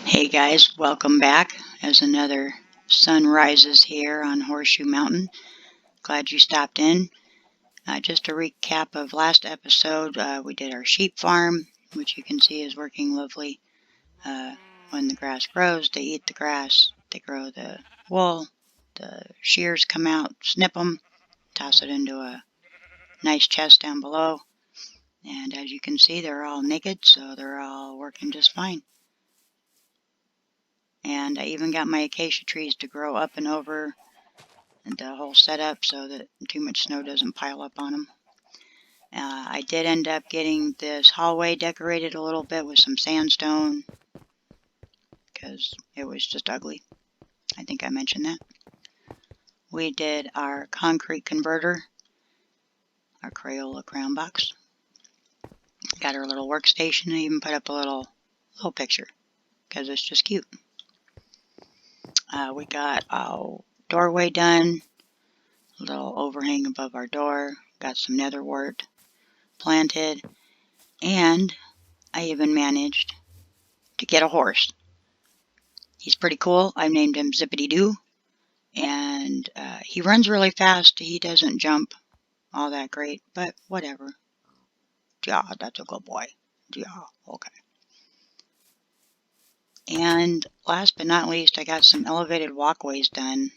Hey guys, welcome back as another sun rises here on Horseshoe Mountain. Glad you stopped in. Just a recap of last episode, we did our sheep farm, which you can see is working lovely. When the grass grows, they eat the grass, they grow the wool, the shears come out, snip them, toss it into a nice chest down below. And as you can see, they're all naked, so they're all working just fine. And I even got my acacia trees to grow up and over the whole setup so that too much snow doesn't pile up on them. I did end up getting this hallway decorated a little bit with some sandstone because it was just ugly. I think I mentioned that. We did our concrete converter, our Crayola crown box. Got our little workstation. I even put up a little picture because it's just cute. We got our doorway done, a little overhang above our door. Got some netherwort planted, and I even managed to get a horse. He's pretty cool. I named him Zippity Doo, and he runs really fast. He doesn't jump all that great, but whatever. Yeah, that's a good boy. Yeah, okay. And last but not least, I got some elevated walkways done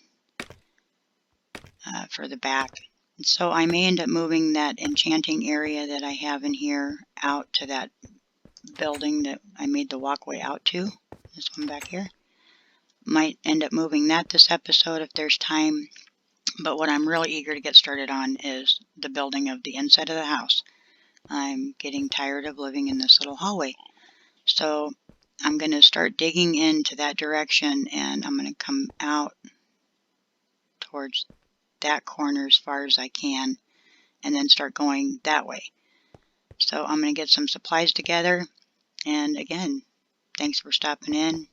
for the back. And so I may end up moving that enchanting area that I have in here out to that building that I made the walkway out to. This one back here. Might end up moving that this episode if there's time. But what I'm really eager to get started on is the building of the inside of the house. I'm getting tired of living in this little hallway. So I'm going to start digging into that direction, and I'm going to come out towards that corner as far as I can and then start going that way. So I'm going to get some supplies together. And again, thanks for stopping in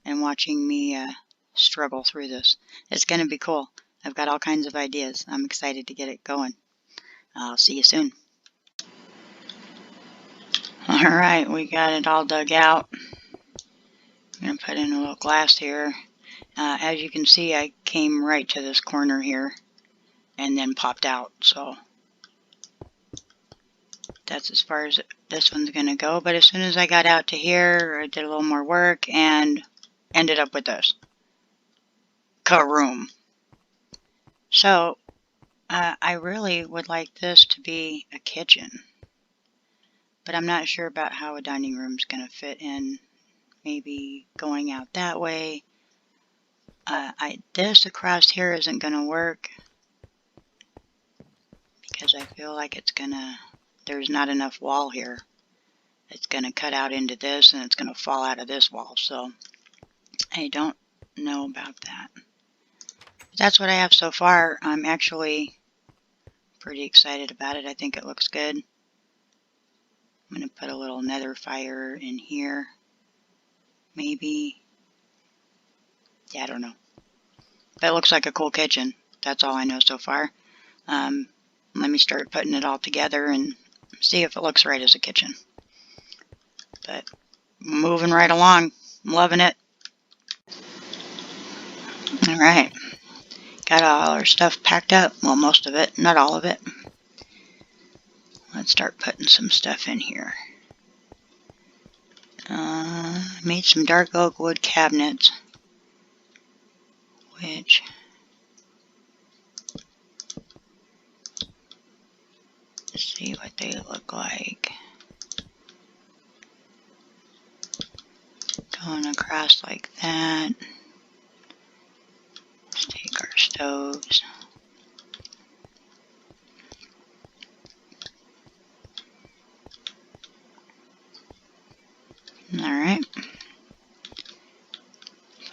and watching me struggle through this. It's going to be cool. I've got all kinds of ideas. I'm excited to get it going. I'll see you soon. Alright, we got it all dug out. I'm going to put in a little glass here. As you can see, I came right to this corner here and then popped out. So that's as far as this one's going to go. But as soon as I got out to here, I did a little more work and ended up with this. Ka-room. So I really would like this to be a kitchen. But I'm not sure about how a dining room is going to fit in. Maybe going out that way. This across here isn't going to work because I feel like there's not enough wall here. It's going to cut out into this and it's going to fall out of this wall. So I don't know about that. But that's what I have so far. I'm actually pretty excited about it. I think it looks good. I'm going to put a little nether fire in here. Maybe. Yeah, I don't know. But it looks like a cool kitchen. That's all I know so far. Let me start putting it all together and see if it looks right as a kitchen. But moving right along. I'm loving it. Alright. Got all our stuff packed up. Well, most of it. Not all of it. Let's start putting some stuff in here. Made some dark oak wood cabinets, which let's see what they look like. Going across like that. Let's take our stoves. Alright.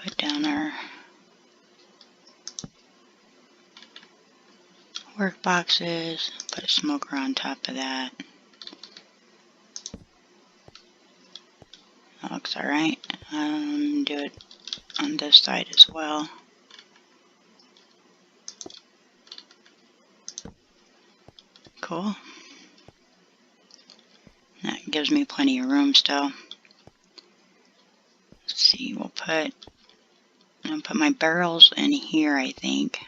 Put down our work boxes. Put a smoker on top of that. That looks alright. Do it on this side as well. Cool. That gives me plenty of room still. Let's see, I'm gonna put my barrels in here, I think,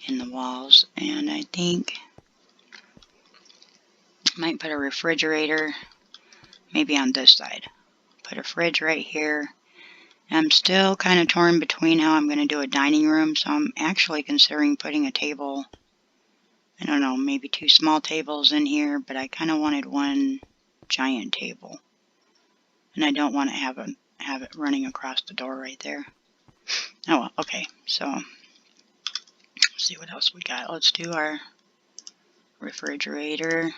in the walls, and I think I might put a refrigerator maybe on this side. Put a fridge right here. I'm still kind of torn between how I'm going to do a dining room, so I'm actually considering putting a table, I don't know, maybe 2 small tables in here, but I kind of wanted one giant table. And I don't want to have it running across the door right there. Oh well, okay, so let's see what else we got. Let's do our refrigerator,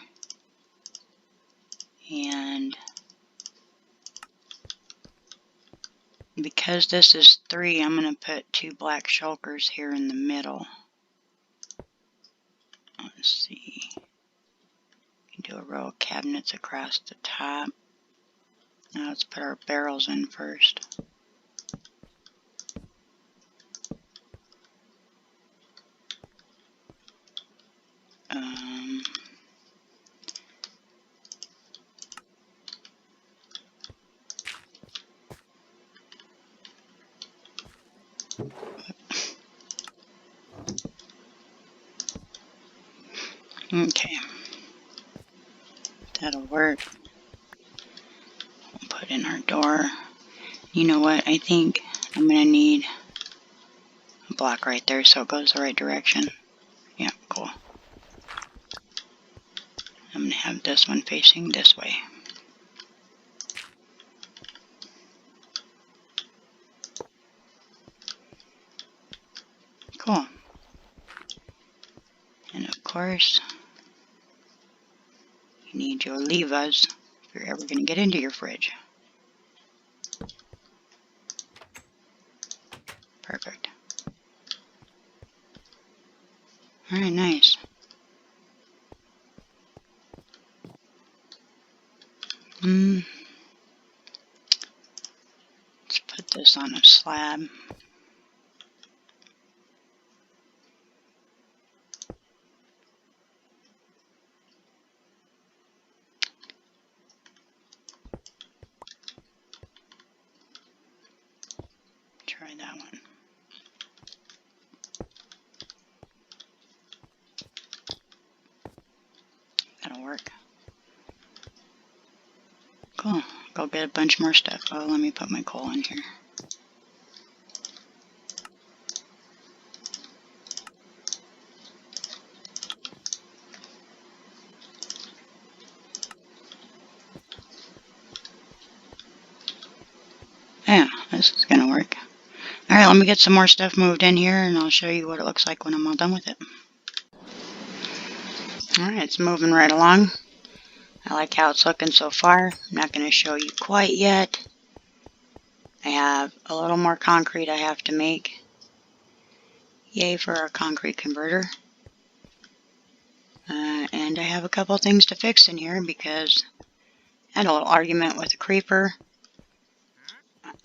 and because this is 3, I'm going to put 2 black shulkers here in the middle. Let's see. Do a row of cabinets across the top. Now let's put our barrels in first. Okay, that'll work. We'll put in our door. You know what? I think I'm going to need a block right there so it goes the right direction. Yeah, cool. I'm going to have this one facing this way. Cool. And of course, you need your levers if you're ever going to get into your fridge. Perfect. Alright, nice. Let's put this on a slab. Try that one. That'll work. Cool. Go get a bunch more stuff. Oh, let me put my coal in here. Yeah, this is gonna work. Alright, let me get some more stuff moved in here and I'll show you what it looks like when I'm all done with it. Alright, it's moving right along. I like how it's looking so far. I'm not going to show you quite yet. I have a little more concrete I have to make. Yay for our concrete converter. And I have a couple things to fix in here because I had a little argument with a creeper.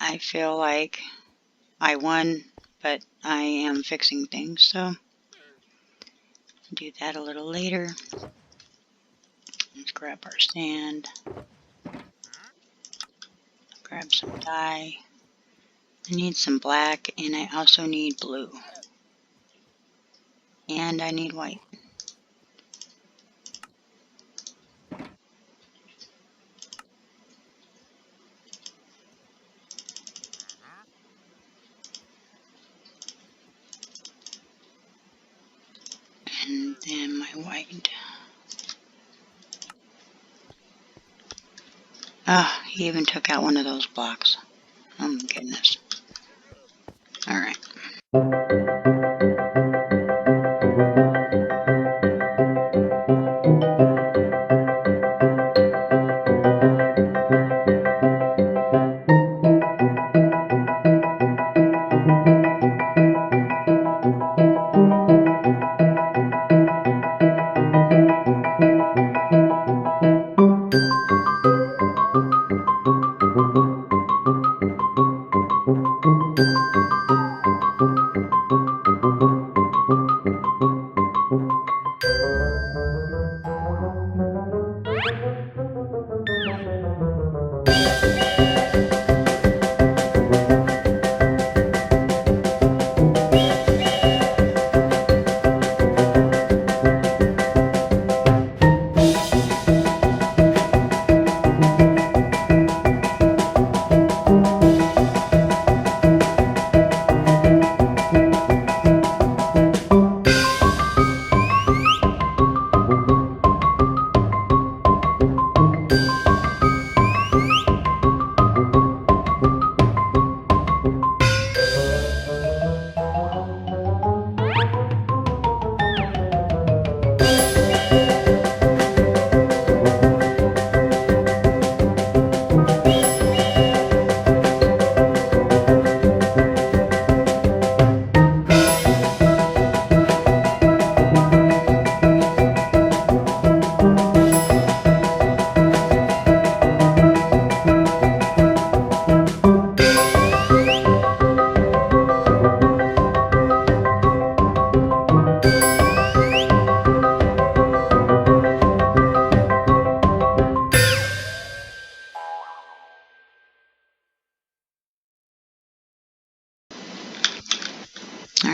I feel like I won, but I am fixing things, so I'll do that a little later. Let's grab our sand. Grab some dye. I need some black, and I also need blue. And I need white. And then my white. Ah, he even took out one of those blocks. Oh my goodness. Alright.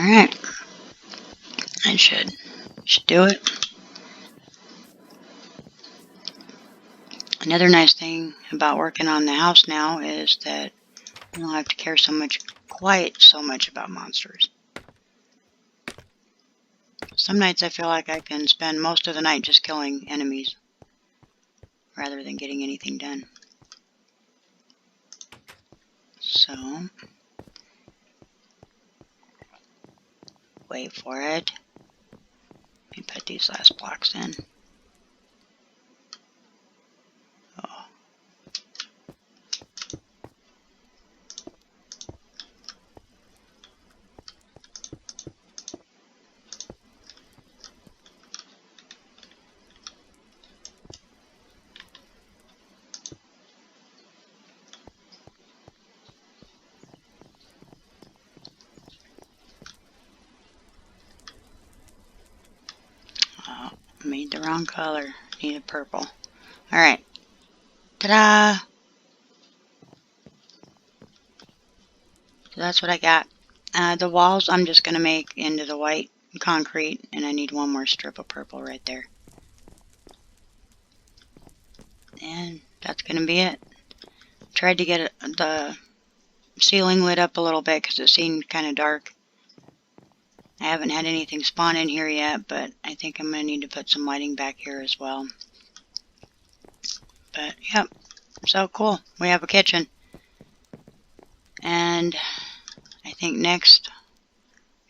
Alright, I should do it. Another nice thing about working on the house now is that I don't have to care quite so much about monsters. Some nights I feel like I can spend most of the night just killing enemies rather than getting anything done. So, wait for it. Let me put these last blocks in. Oh. Made the wrong color. Needed purple. Alright. Ta-da! So that's what I got. The walls I'm just going to make into the white concrete, and I need one more strip of purple right there. And that's going to be it. Tried to get the ceiling lit up a little bit because it seemed kind of dark. I haven't had anything spawn in here yet, but I think I'm going to need to put some lighting back here as well. But, yep. So cool. We have a kitchen. And I think next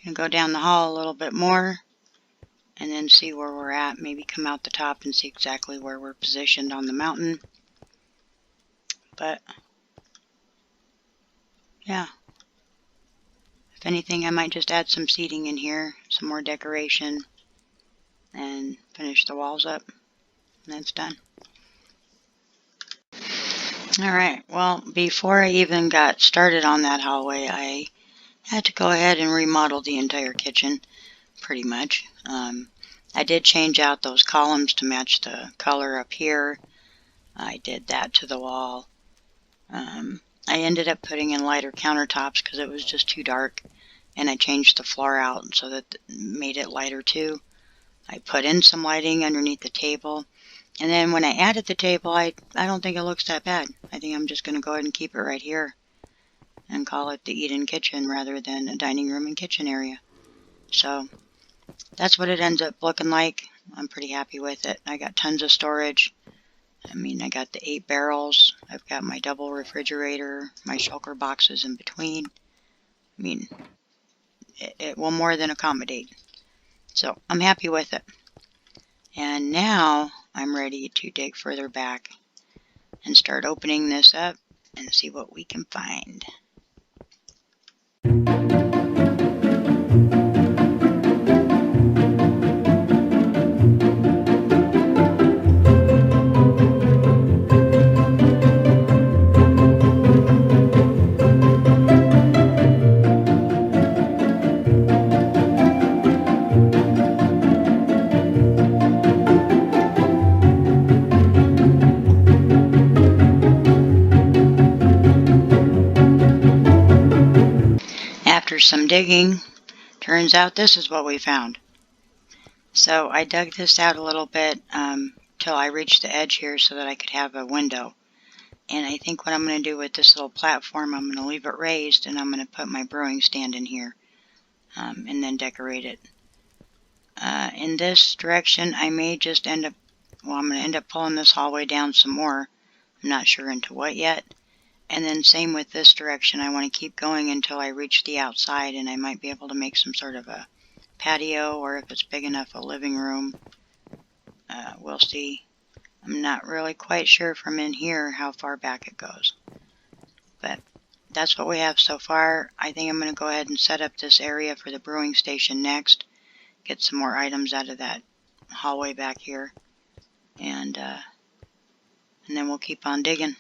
I'm going to go down the hall a little bit more and then see where we're at. Maybe come out the top and see exactly where we're positioned on the mountain. But, yeah. If anything, I might just add some seating in here, some more decoration, and finish the walls up. And that's done. Alright, well, before I even got started on that hallway, I had to go ahead and remodel the entire kitchen, pretty much. I did change out those columns to match the color up here. I did that to the wall. I ended up putting in lighter countertops because it was just too dark, and I changed the floor out so that made it lighter too. I put in some lighting underneath the table, and then when I added the table, I don't think it looks that bad. I think I'm just going to go ahead and keep it right here and call it the Eden kitchen rather than a dining room and kitchen area. So that's what it ends up looking like. I'm pretty happy with it. I got tons of storage. I mean, I got the 8 barrels. I've got my double refrigerator, my shulker boxes in between. I mean, it will more than accommodate. So I'm happy with it. And now I'm ready to dig further back and start opening this up and see what we can find. After some digging, turns out this is what we found. So I dug this out a little bit till I reached the edge here so that I could have a window. And I think what I'm going to do with this little platform, I'm going to leave it raised and I'm going to put my brewing stand in here and then decorate it. In this direction, I may just end up, well, I'm going to end up pulling this hallway down some more. I'm not sure into what yet. And then same with this direction, I want to keep going until I reach the outside, and I might be able to make some sort of a patio, or if it's big enough, a living room. We'll see. I'm not really quite sure from in here how far back it goes. But that's what we have so far. I think I'm going to go ahead and set up this area for the brewing station next. Get some more items out of that hallway back here. And then we'll keep on digging.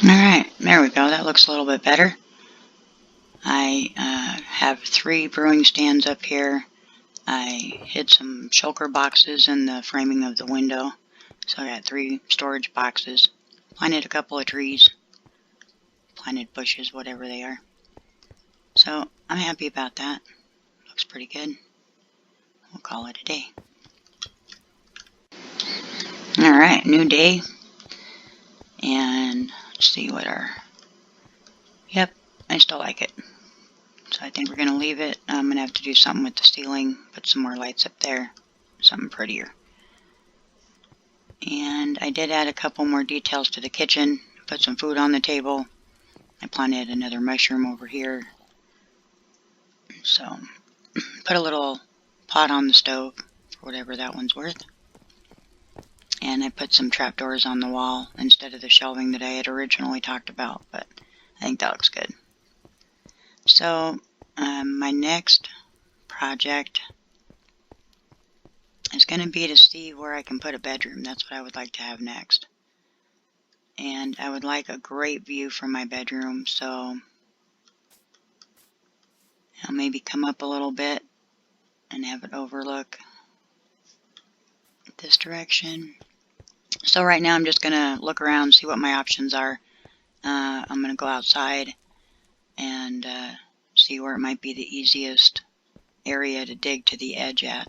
Alright, there we go. That looks a little bit better. I have 3 brewing stands up here. I hid some shulker boxes in the framing of the window. So I got 3 storage boxes. Planted a couple of trees. Planted bushes, whatever they are. So I'm happy about that. Looks pretty good. We'll call it a day. Alright, new day. And let's see what our... Yep, I still like it. So I think we're going to leave it. I'm going to have to do something with the ceiling. Put some more lights up there. Something prettier. And I did add a couple more details to the kitchen. Put some food on the table. I planted another mushroom over here. So put a little pot on the stove for whatever that one's worth. And I put some trapdoors on the wall instead of the shelving that I had originally talked about, but I think that looks good. So my next project is going to be to see where I can put a bedroom. That's what I would like to have next. And I would like a great view from my bedroom, so I'll maybe come up a little bit and have it overlook this direction. So right now I'm just going to look around, see what my options are. I'm going to go outside and see where it might be the easiest area to dig to the edge at.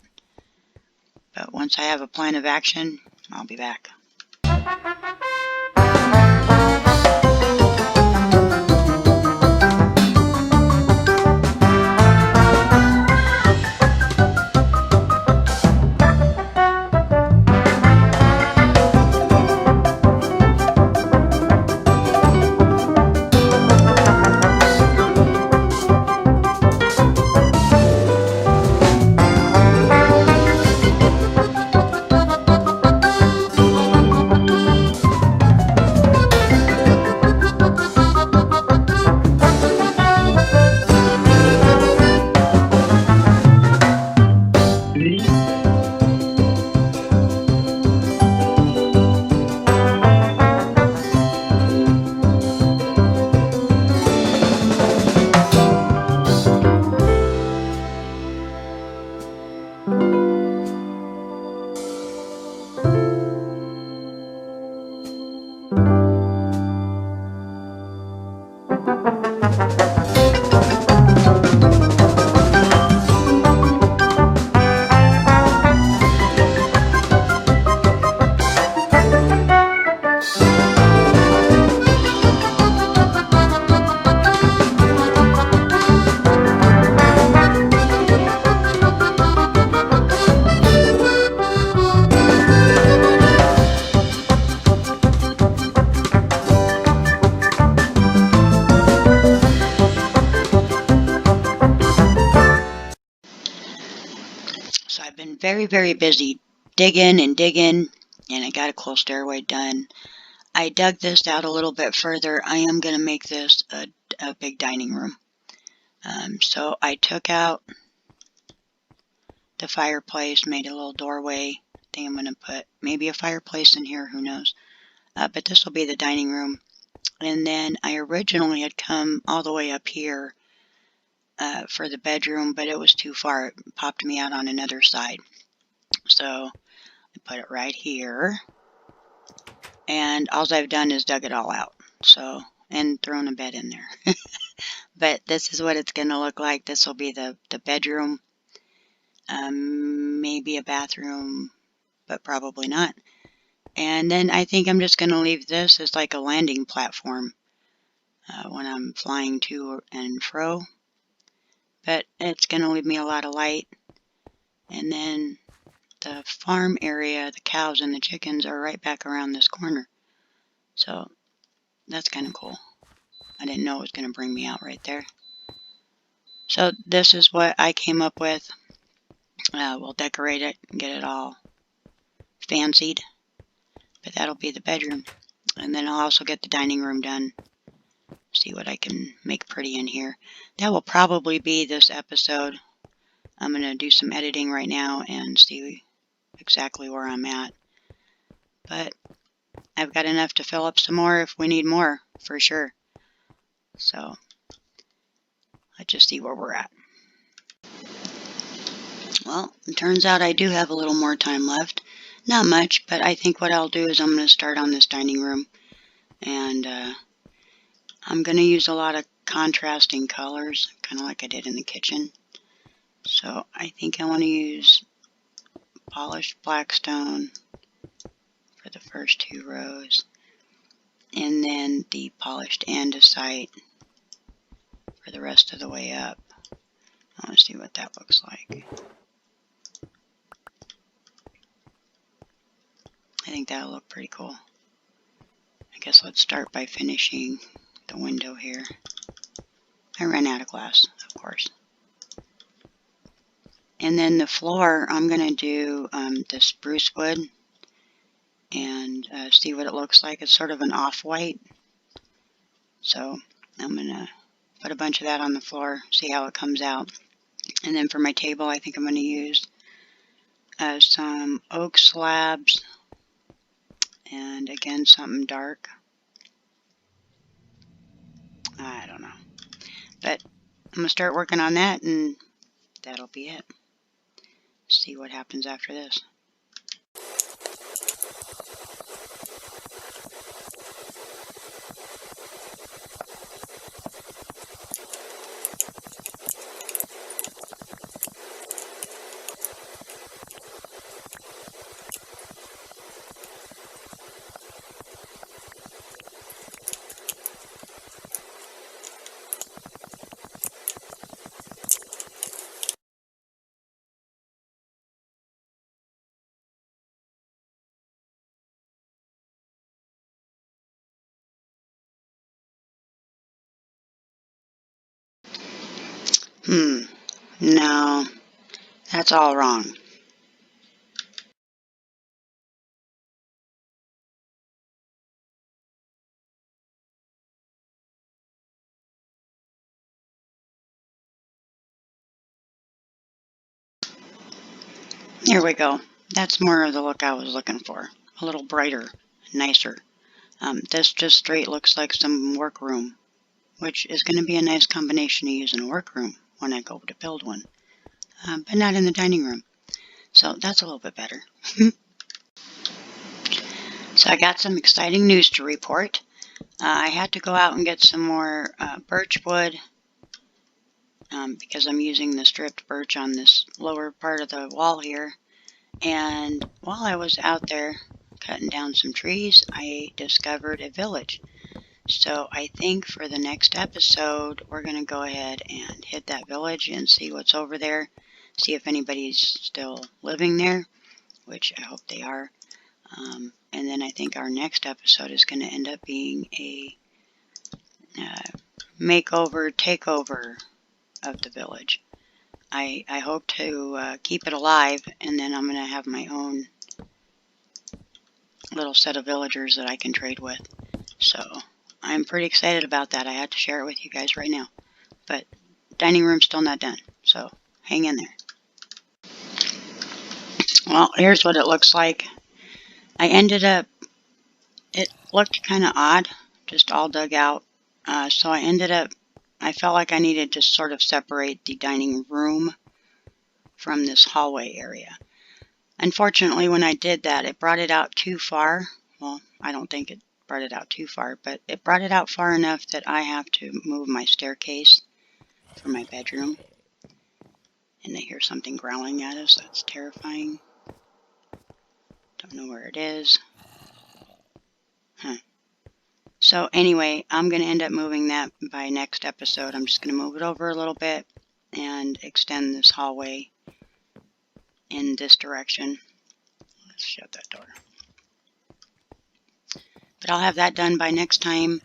But once I have a plan of action, I'll be back. So I've been very busy digging, and I got a cool stairway done. I dug this out a little bit further. I am going to make this a big dining room. So I took out the fireplace, made a little doorway. I think I'm going to put maybe a fireplace in here, who knows. But this will be the dining room. And then I originally had come all the way up here for the bedroom, but it was too far. It popped me out on another side. So I put it right here. And all I've done is dug it all out. So, and thrown a bed in there. But this is what it's going to look like. This will be the bedroom. Maybe a bathroom, but probably not. And then I think I'm just going to leave this as like a landing platform when I'm flying to and fro. But it's going to leave me a lot of light. And then the farm area, the cows and the chickens are right back around this corner. So that's kind of cool. I didn't know it was going to bring me out right there. So this is what I came up with. We'll decorate it and get it all fancied. But that'll be the bedroom. And then I'll also get the dining room done. See what I can make pretty in here. That will probably be this episode. I'm going to do some editing right now and see exactly where I'm at. But I've got enough to fill up some more if we need more, for sure. So let's just see where we're at. Well, it turns out I do have a little more time left. Not much, but I think what I'll do is I'm going to start on this dining room. And I'm going to use a lot of contrasting colors, kind of like I did in the kitchen. So I think I want to use polished blackstone for the first 2 rows. And then the polished andesite for the rest of the way up. I want to see what that looks like. I think that'll look pretty cool. I guess let's start by finishing the window here. I ran out of glass, of course. And then the floor, I'm going to do the spruce wood and see what it looks like. It's sort of an off-white. So I'm going to put a bunch of that on the floor, see how it comes out. And then for my table, I think I'm going to use some oak slabs and again something dark. I don't know. But I'm going to start working on that and that'll be it. See what happens after this. No, that's all wrong. Here we go. That's more of the look I was looking for. A little brighter, nicer. This just straight looks like some workroom, which is going to be a nice combination to use in a workroom when I go to build one, but not in the dining room. So that's a little bit better. So I got some exciting news to report. I had to go out and get some more birch wood because I'm using the stripped birch on this lower part of the wall here. And while I was out there cutting down some trees, I discovered a village. So I think for the next episode, we're going to go ahead and hit that village and see what's over there. See if anybody's still living there, which I hope they are. And then I think our next episode is going to end up being a makeover, takeover of the village. I hope to keep it alive, and then I'm going to have my own little set of villagers that I can trade with. So I'm pretty excited about that. I had to share it with you guys right now. But dining room's still not done, so hang in there. Well, here's what it looks like. I ended up, it looked kind of odd, just all dug out. So I felt like I needed to sort of separate the dining room from this hallway area. Unfortunately, when I did that, it brought it out too far. Well, I don't think it brought it out too far, but it brought it out far enough that I have to move my staircase for my bedroom. And I hear something growling at us. That's terrifying. Don't know where it is. So anyway, I'm going to end up moving that by next episode. I'm just going to move it over a little bit and extend this hallway in this direction. Let's shut that door. But I'll have that done by next time.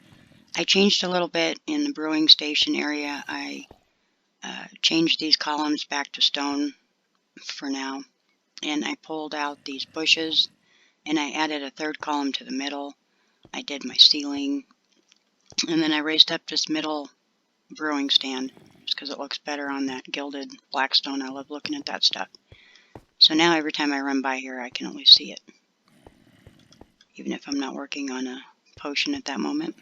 I changed a little bit in the brewing station area. I changed these columns back to stone for now. And I pulled out these bushes and I added a third column to the middle. I did my ceiling, and then I raised up this middle brewing stand just because it looks better on that gilded blackstone. I love looking at that stuff. So now every time I run by here, I can at least see it. even if I'm not working on a potion at that moment.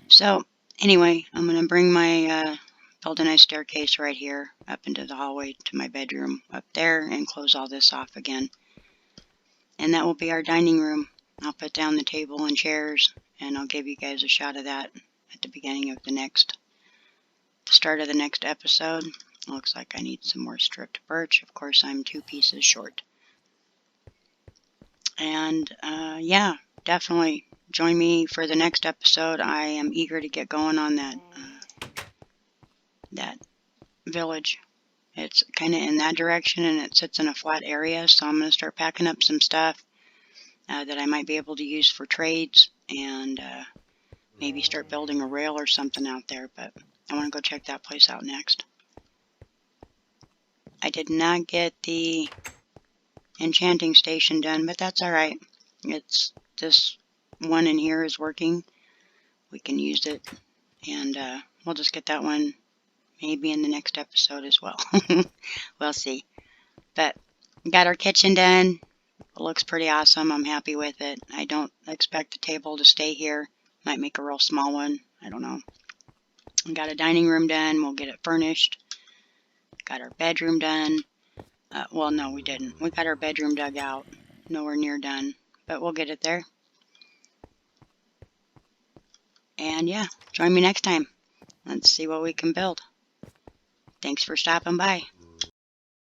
So anyway, I'm going to bring my build a nice staircase right here up into the hallway to my bedroom up there and close all this off again. And that will be our dining room. I'll put down the table and chairs, and I'll give you guys a shot of that at the beginning of the start of the next episode. Looks like I need some more stripped birch. Of course, I'm 2 pieces short. And yeah, definitely join me for the next episode. I am eager to get going on that village. It's kind of in that direction, and it sits in a flat area, so I'm going to start packing up some stuff that I might be able to use for trades, and maybe start building a rail or something out there, but I want to go check that place out next. I did not get the enchanting station done, but that's alright. It's this one in here is working. We can use it, and we'll just get that one maybe in the next episode as well. We'll see. But got our kitchen done. It looks pretty awesome. I'm happy with it. I don't expect the table to stay here. Might make a real small one. I don't know. We got a dining room done. We'll get it furnished. Got our bedroom done. Well, no, we didn't. We got our bedroom dug out. Nowhere near done, but we'll get it there. And yeah, join me next time. Let's see what we can build. Thanks for stopping by.